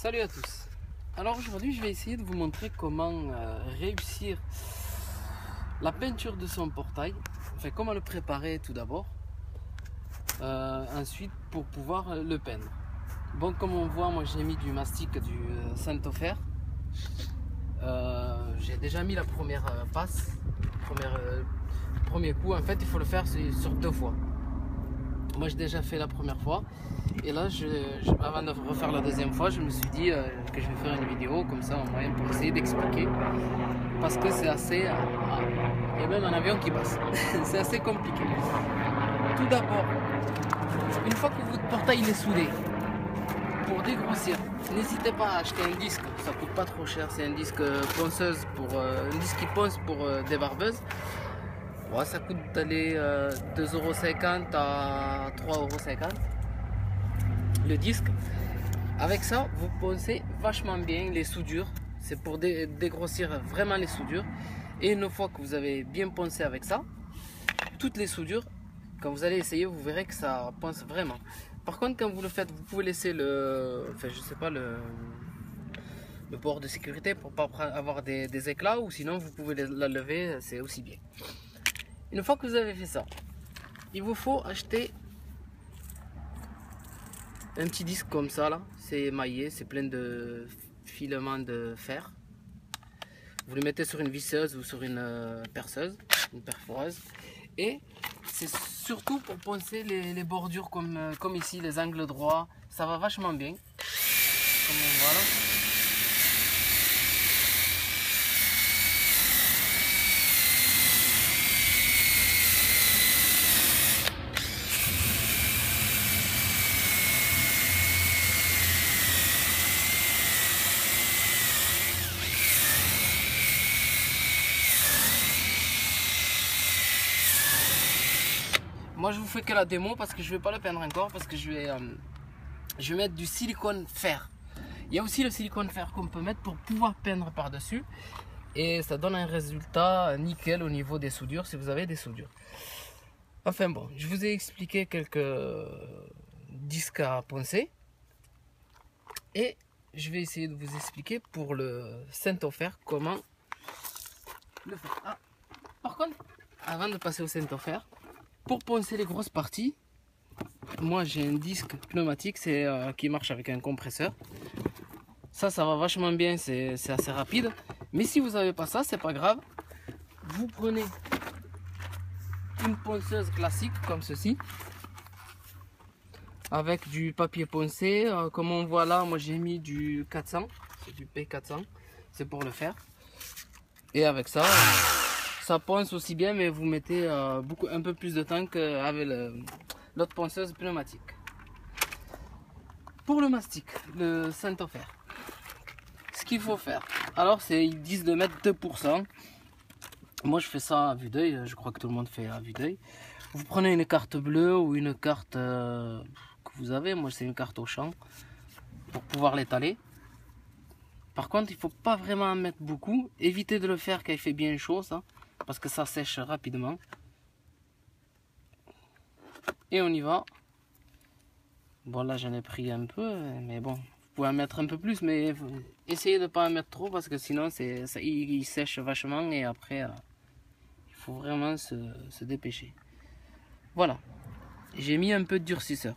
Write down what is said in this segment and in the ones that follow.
Salut à tous. Alors aujourd'hui je vais essayer de vous montrer comment réussir la peinture de son portail. Enfin comment le préparer tout d'abord. Ensuite pour pouvoir le peindre. Bon, comme on voit, moi j'ai mis du mastic du Saint-Ofer. J'ai déjà mis la première passe, premier coup. En fait il faut le faire sur 2 fois. Moi j'ai déjà fait la première fois et là avant de refaire la deuxième fois je me suis dit que je vais faire une vidéo comme ça au moins pour essayer d'expliquer, parce que c'est assez il y a même un avion qui passe. C'est assez compliqué. Tout d'abord, une fois que votre portail est soudé, pour dégrossir, n'hésitez pas à acheter un disque, ça coûte pas trop cher, c'est un disque ponceuse un disque qui ponce pour des barbeuses. Ouais, ça coûte d'aller 2,50 € à 3,50 € le disque. Avec ça, vous poncez vachement bien les soudures. C'est pour dégrossir vraiment les soudures. Et une fois que vous avez bien poncé avec ça, toutes les soudures, quand vous allez essayer, vous verrez que ça ponce vraiment. Par contre, quand vous le faites, vous pouvez laisser le bord de sécurité pour pas avoir des éclats, ou sinon vous pouvez la lever, c'est aussi bien. Une fois que vous avez fait ça, il vous faut acheter un petit disque comme ça là. C'est émaillé, c'est plein de filaments de fer. Vous le mettez sur une visseuse ou sur une perceuse, une perforeuse. Et c'est surtout pour poncer les bordures comme ici, les angles droits. Ça va vachement bien. Comme on voit là. Moi je vous fais que la démo parce que je vais pas le peindre encore, parce que je vais mettre du silicone fer. Il y a aussi le silicone fer qu'on peut mettre pour pouvoir peindre par dessus, et ça donne un résultat nickel au niveau des soudures si vous avez des soudures. Enfin bon, je vous ai expliqué quelques disques à poncer et je vais essayer de vous expliquer pour le Saint-Ofer comment le faire. Ah, par contre, avant de passer au Saint-Ofer, pour poncer les grosses parties, moi j'ai un disque pneumatique qui marche avec un compresseur. Ça va vachement bien, c'est assez rapide. Mais si vous n'avez pas ça, c'est pas grave. Vous prenez une ponceuse classique comme ceci, avec du papier poncé. Comme on voit là, moi j'ai mis du 400, c'est du P400, c'est pour le faire. Et avec ça, ça ponce aussi bien, mais vous mettez un peu plus de temps qu'avec l'autre ponceuse pneumatique. Pour le mastic, le Saint-Ofer, ce qu'il faut faire, alors ils disent de mettre 2%. Moi je fais ça à vue d'œil, je crois que tout le monde fait à vue d'œil. Vous prenez une carte bleue ou une carte que vous avez, moi c'est une carte au champ, pour pouvoir l'étaler. Par contre il ne faut pas vraiment en mettre beaucoup, évitez de le faire quand il fait bien chaud ça, parce que ça sèche rapidement. Et on y va. Bon là j'en ai pris un peu, mais bon, vous pouvez en mettre un peu plus, mais essayez de ne pas en mettre trop, parce que sinon il sèche vachement et après il faut vraiment se dépêcher. Voilà, j'ai mis un peu de durcisseur.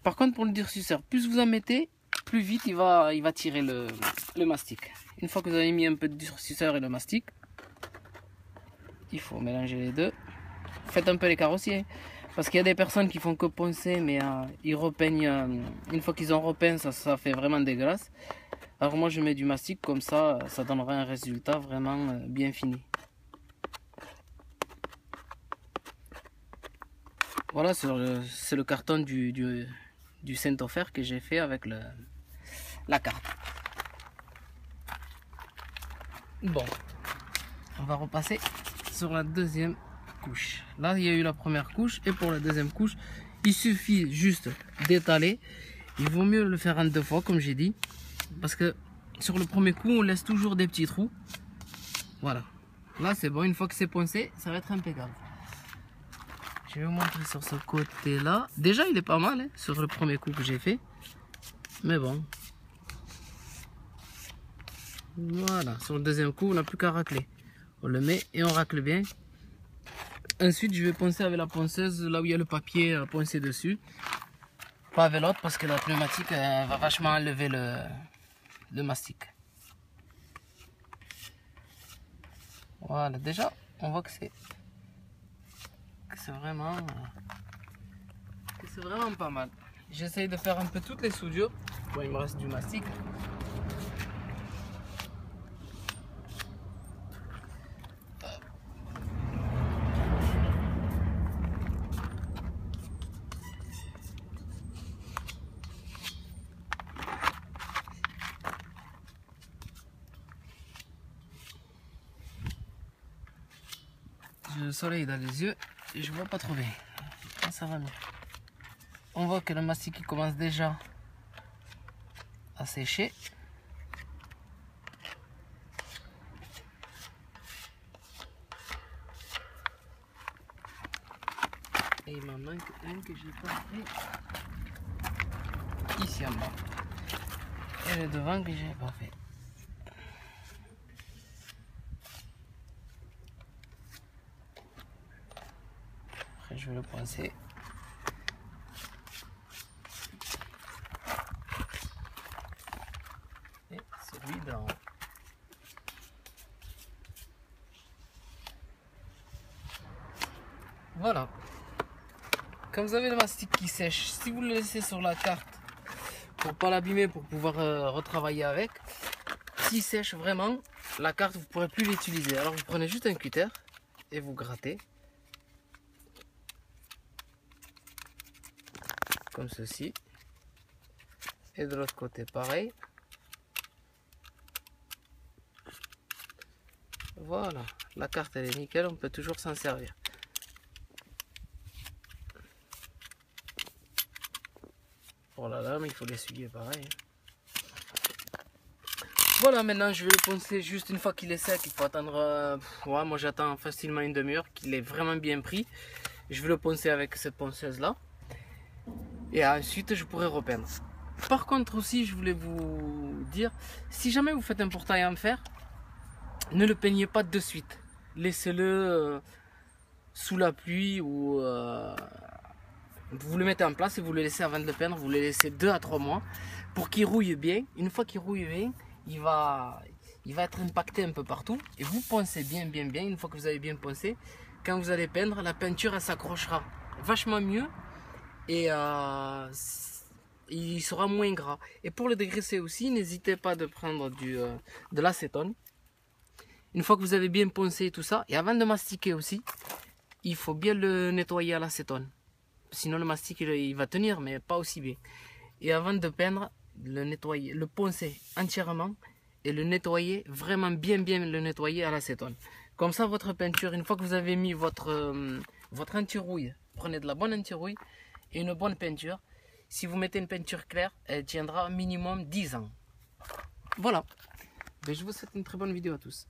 Par contre pour le durcisseur, plus vous en mettez, plus vite il va tirer le mastic. Une fois que vous avez mis un peu de durcisseur et le mastic, il faut mélanger les deux. Faites un peu l'écart aussi, hein, parce qu'il y a des personnes qui font que poncer, mais ils repeignent. Une fois qu'ils ont repeint, ça fait vraiment dégueulasse. Alors moi je mets du mastic, comme ça donnera un résultat vraiment bien fini. Voilà, c'est le carton du Saint-Ofer que j'ai fait avec la carte. Bon, on va repasser sur la deuxième couche. Là il y a eu la première couche, et pour la deuxième couche il suffit juste d'étaler. Il vaut mieux le faire en 2 fois comme j'ai dit, parce que sur le premier coup on laisse toujours des petits trous. Voilà, là c'est bon, une fois que c'est poncé ça va être impeccable. Je vais vous montrer sur ce côté là. Déjà il est pas mal hein, sur le premier coup que j'ai fait, mais bon, Voilà, sur le deuxième coup, on n'a plus qu'à racler. On le met et on racle bien. Ensuite, je vais poncer avec la ponceuse là où il y a le papier poncé dessus. Pas avec l'autre parce que la pneumatique va vachement enlever le mastic. Voilà, déjà, on voit que c'est vraiment pas mal. J'essaye de faire un peu toutes les soudures. Bon, il me reste du mastic. J'ai le soleil dans les yeux et je vois pas trop bien. Ça va mieux. On voit que le mastic il commence déjà à sécher. Et il m'en manque un que j'ai pas fait. Ici en bas. Et le devant que j'ai pas fait. Après je vais le pincer. Et celui d'en haut. Voilà. Quand vous avez le mastic qui sèche, si vous le laissez sur la carte pour pas l'abîmer, pour pouvoir retravailler avec, s'il sèche vraiment, la carte vous ne pourrez plus l'utiliser. Alors vous prenez juste un cutter et vous grattez. Comme ceci. Et de l'autre côté pareil. Voilà, la carte elle est nickel, on peut toujours s'en servir. Pour la lame, il faut l'essuyer pareil. Voilà, maintenant je vais le poncer juste une fois qu'il est sec. Il faut attendre, ouais, moi j'attends facilement une demi-heure qu'il est vraiment bien pris. Je vais le poncer avec cette ponceuse là. Et ensuite je pourrai repeindre. Par contre aussi, je voulais vous dire, si jamais vous faites un portail en fer, ne le peignez pas de suite. Laissez-le sous la pluie ou vous le mettez en place et vous le laissez avant de le peindre. Vous le laissez 2 à 3 mois pour qu'il rouille bien. Une fois qu'il rouille bien, il va être impacté un peu partout. Et vous poncez bien. Une fois que vous avez bien poncé, quand vous allez peindre, la peinture elle s'accrochera vachement mieux et il sera moins gras. Et pour le dégraisser aussi, n'hésitez pas de prendre de l'acétone. Une fois que vous avez bien poncé tout ça, et avant de mastiquer aussi, il faut bien le nettoyer à l'acétone. Sinon le mastic il va tenir, mais pas aussi bien. Et avant de peindre, le nettoyer, le poncer entièrement et le nettoyer, vraiment bien le nettoyer à l'acétone. Comme ça votre peinture, une fois que vous avez mis votre anti-rouille, prenez de la bonne anti-rouille et une bonne peinture. Si vous mettez une peinture claire, elle tiendra minimum 10 ans. Voilà. Et je vous souhaite une très bonne vidéo à tous.